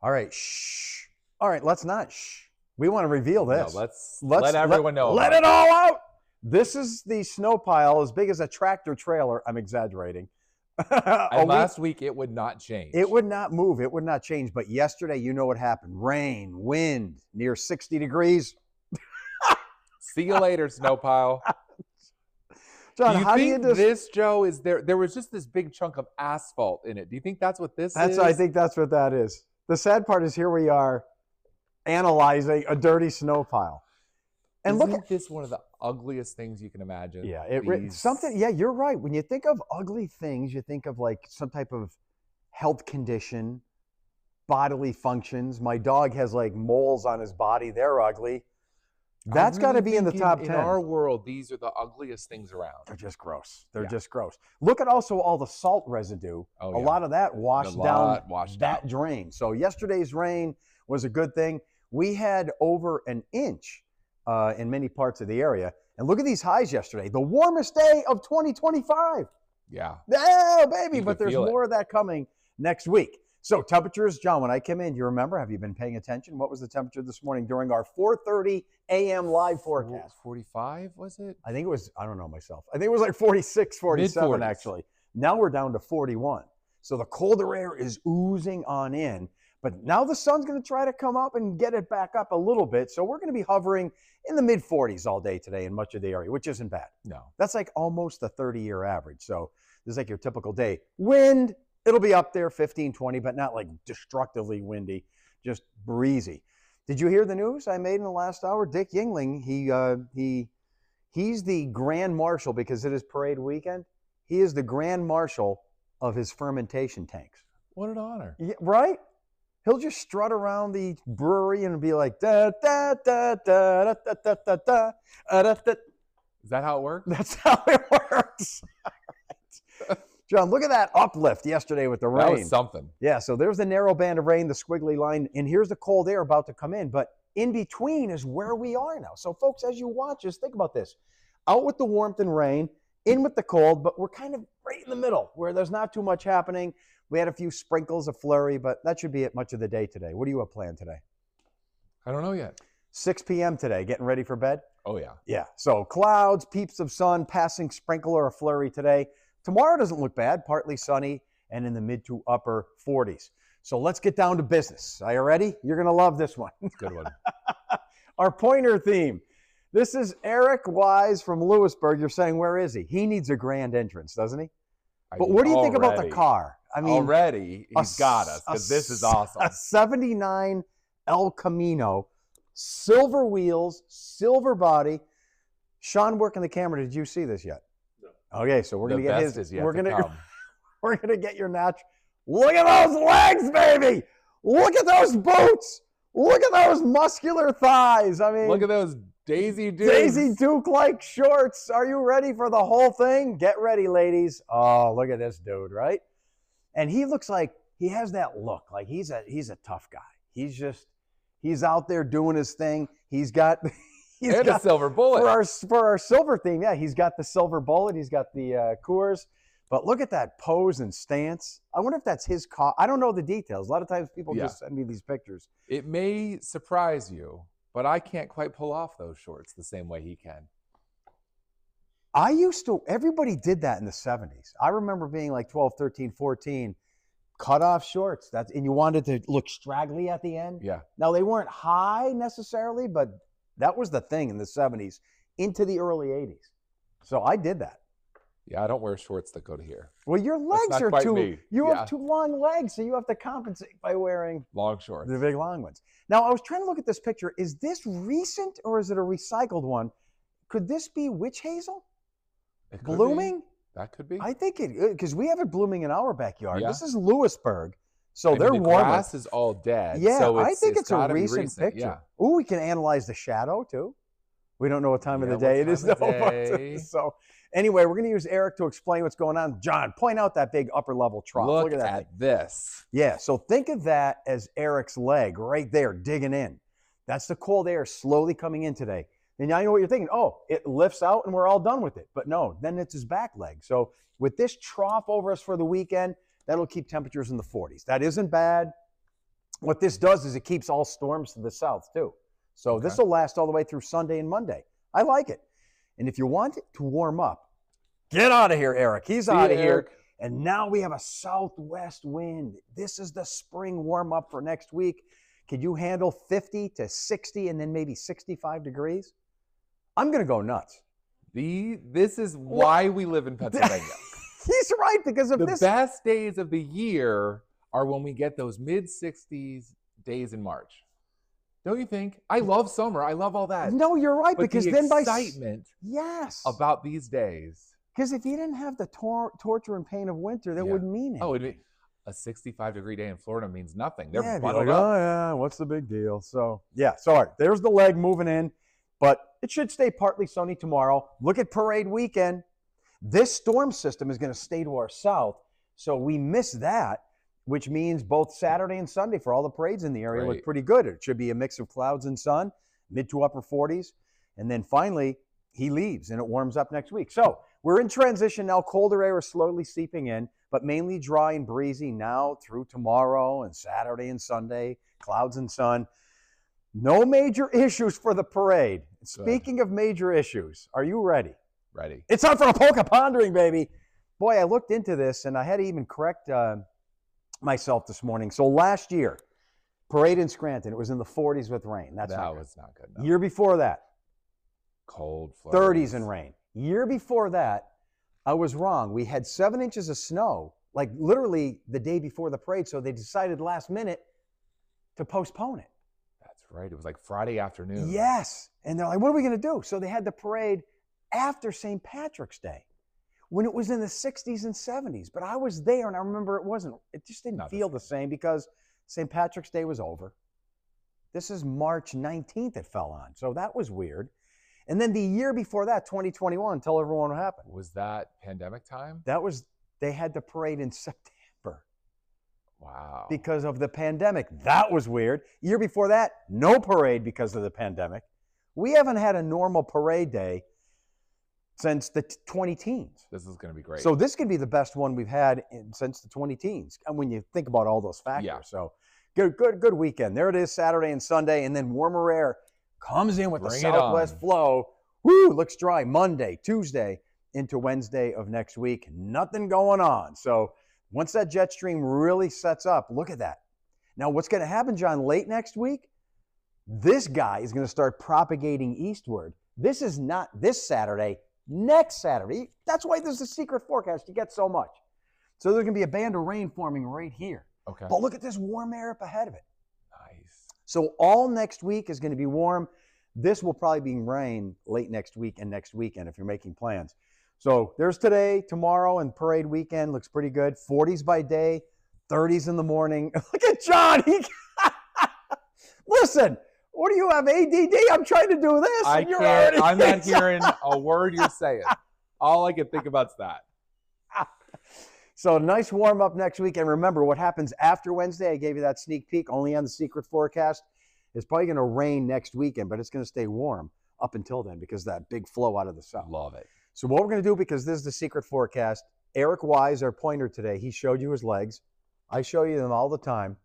All right, shh. All right, let's not shh. We want to reveal this. No, let everyone know. Let it all out. This is the snow pile as big as a tractor trailer. I'm exaggerating. And last week, it would not change. It would not move. It would not change. But yesterday, you know what happened. Rain, wind, near 60 degrees. See you later, snow pile. John, do you think this, Joe, is there was just this big chunk of asphalt in it. Do you think that's what this is? I think that's what that is. The sad part is here we are analyzing a dirty snow pile. And Isn't this one of the ugliest things you can imagine? Yeah, yeah, you're right. When you think of ugly things, you think of like some type of health condition, bodily functions. My dog has like moles on his body. They're ugly. That's got to be in the top 10. In our world, these are the ugliest things around. They're just gross. They're just gross. Look at also all the salt residue. A lot of that washed down that drain. So yesterday's rain was a good thing. We had over an inch in many parts of the area. And look at these highs yesterday. The warmest day of 2025. Yeah. Oh, baby. But there's more of that coming next week. So temperatures, John, when I came in, do you remember? Have you been paying attention? What was the temperature this morning during our 4:30 a.m. live forecast? 45, was it? I think it was, I don't know myself. I think it was like 46, 47 Mid-40s. actually. Now we're down to 41. So the colder air is oozing on in. But now the sun's going to try to come up and get it back up a little bit. So we're going to be hovering in the mid-40s all day today in much of the area, which isn't bad. No. That's like almost the 30-year average. So this is like your typical day. Wind, it'll be up there, 15, 20, but not like destructively windy, just breezy. Did you hear the news I made in the last hour? Dick Yingling, he's the grand marshal because it is parade weekend. He is the grand marshal of his fermentation tanks. What an honor. Yeah, right? He'll just strut around the brewery and be like, da, da, da, da, da, da, da, da, da, da, da. Is that how it works? That's how it works. John, look at that uplift yesterday with the rain. That was something. Yeah, so there's the narrow band of rain, the squiggly line, and here's the cold air about to come in. But in between is where we are now. So, folks, as you watch us, think about this. Out with the warmth and rain, in with the cold, but we're kind of right in the middle where there's not too much happening. We had a few sprinkles of flurry, but that should be it much of the day today. What do you have planned today? I don't know yet. 6 p.m. today, getting ready for bed? Oh, yeah. Yeah, so clouds, peeps of sun, passing sprinkle or a flurry today. Tomorrow doesn't look bad, partly sunny and in the mid to upper 40s. So let's get down to business. Are you ready? You're going to love this one. Good one. Our pointer theme. This is Eric Wise from Lewisburg. You're saying, where is he? He needs a grand entrance, doesn't he? But what do you think about the car? I mean, already he's got us because this is awesome. A 79 El Camino, silver wheels, silver body. Sean working the camera. Did you see this yet? No. Okay, so we're gonna get his. We're gonna get your natural. Look at those legs, baby! Look at those boots! Look at those muscular thighs! I mean, look at those Daisy Dukes. Daisy Duke-like shorts. Are you ready for the whole thing? Get ready, ladies. Oh, look at this dude, right? And he looks like he has that look. Like he's a tough guy. He's out there doing his thing. He's got a silver bullet. For our silver theme, yeah, he's got the silver bullet. He's got the Coors. But look at that pose and stance. I wonder if that's his car. I don't know the details. A lot of times people just send me these pictures. It may surprise you, but I can't quite pull off those shorts the same way he can. Everybody did that in the 70s. I remember being like 12, 13, 14, cut off shorts. And you wanted to look straggly at the end. Yeah. Now, they weren't high necessarily, but that was the thing in the 70s into the early 80s. So I did that. Yeah, I don't wear shorts that go to here. Well, your legs are too, you have too long legs, so you have to compensate by wearing long shorts. The big long ones. Now, I was trying to look at this picture. Is this recent or is it a recycled one? Could this be witch hazel? Blooming? That could be. I think it, because we have it blooming in our backyard. Yeah. This is Lewisburg, so they're the warmer. grass is all dead. Yeah, so I think it's a recent picture. Yeah. Ooh, we can analyze the shadow too. We don't know what time of the day it is though. So anyway, we're going to use Eric to explain what's going on. John, point out that big upper level trough. Look at that. This. Yeah, so think of that as Eric's leg right there digging in. That's the cold air slowly coming in today. And I know what you're thinking. Oh, it lifts out and we're all done with it. But no, then it's his back leg. So with this trough over us for the weekend, that'll keep temperatures in the 40s. That isn't bad. what this does is it keeps all storms to the south too. So this will last all the way through Sunday and Monday. I like it. And if you want it to warm up, get out of here, Eric. He's out of here. And now we have a southwest wind. This is the spring warm up for next week. Could you handle 50 to 60 and then maybe 65 degrees? I'm going to go nuts. This is why we live in Pennsylvania. He's right, because of this. The best days of the year are when we get those mid-60s days in March. Don't you think? I love summer. I love all that. No, you're right, but because the then excitement about these days. Because if you didn't have the torture and pain of winter, that wouldn't mean anything. A 65-degree day in Florida means nothing. They're like, oh yeah, what's the big deal? So yeah, sorry. There's the leg moving in, but it should stay partly sunny tomorrow. Look at parade weekend. This storm system is going to stay to our south, so we miss that, which means both Saturday and Sunday for all the parades in the area look pretty good. It should be a mix of clouds and sun, mid to upper 40s. And then finally, he leaves and it warms up next week. So we're in transition now. Colder air is slowly seeping in, but mainly dry and breezy now through tomorrow and Saturday and Sunday, clouds and sun. No major issues for the parade. Good. Speaking of major issues, are you ready? Ready. It's time for a polka pondering, baby. Boy, I looked into this and I had to even correct myself this morning. So last year, parade in Scranton, it was in the 40s with rain. That was not good. No. Year before that, cold, 30s and rain. Year before that, I was wrong. We had 7 inches of snow, like literally the day before the parade. So they decided last minute to postpone it. That's right. It was like Friday afternoon. Yes. And they're like, what are we going to do? So they had the parade after St. Patrick's Day, when it was in the 60s and 70s. But I was there, and I remember it just didn't feel the same because St. Patrick's Day was over. This is March 19th it fell on, so that was weird. And then the year before that, 2021, tell everyone what happened. Was that pandemic time? They had the parade in September. Wow. Because of the pandemic. That was weird. Year before that, no parade because of the pandemic. We haven't had a normal parade day since the 20-teens. This is going to be great. So this could be the best one we've had since the 20-teens. And when you think about all those factors. Yeah. So good weekend. There it is, Saturday and Sunday. And then warmer air comes in with the southwest flow. Woo, looks dry Monday, Tuesday, into Wednesday of next week. Nothing going on. So once that jet stream really sets up, look at that. Now what's going to happen, John, late next week? This guy is going to start propagating eastward. This is not this Saturday. Next Saturday. That's why there's a secret forecast. You get so much. So there's going to be a band of rain forming right here. Okay. But look at this warm air up ahead of it. Nice. So all next week is going to be warm. This will probably be rain late next week and next weekend if you're making plans. So there's today, tomorrow, and parade weekend. Looks pretty good. 40s by day, 30s in the morning. Look at John. Listen. What do you have, ADD? I'm trying to do this. I'm not hearing a word you're saying. All I can think about is that. So nice warm up next week. And remember, what happens after Wednesday, I gave you that sneak peek only on the secret forecast. It's probably going to rain next weekend, but it's going to stay warm up until then because of that big flow out of the south. Love it. So what we're going to do, because this is the secret forecast, Eric Wise, our pointer today, he showed you his legs. I show you them all the time.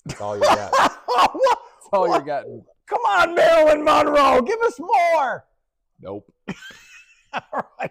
That's all you're getting. That's all you're getting. Come on, Marilyn Monroe. Give us more. Nope. All right.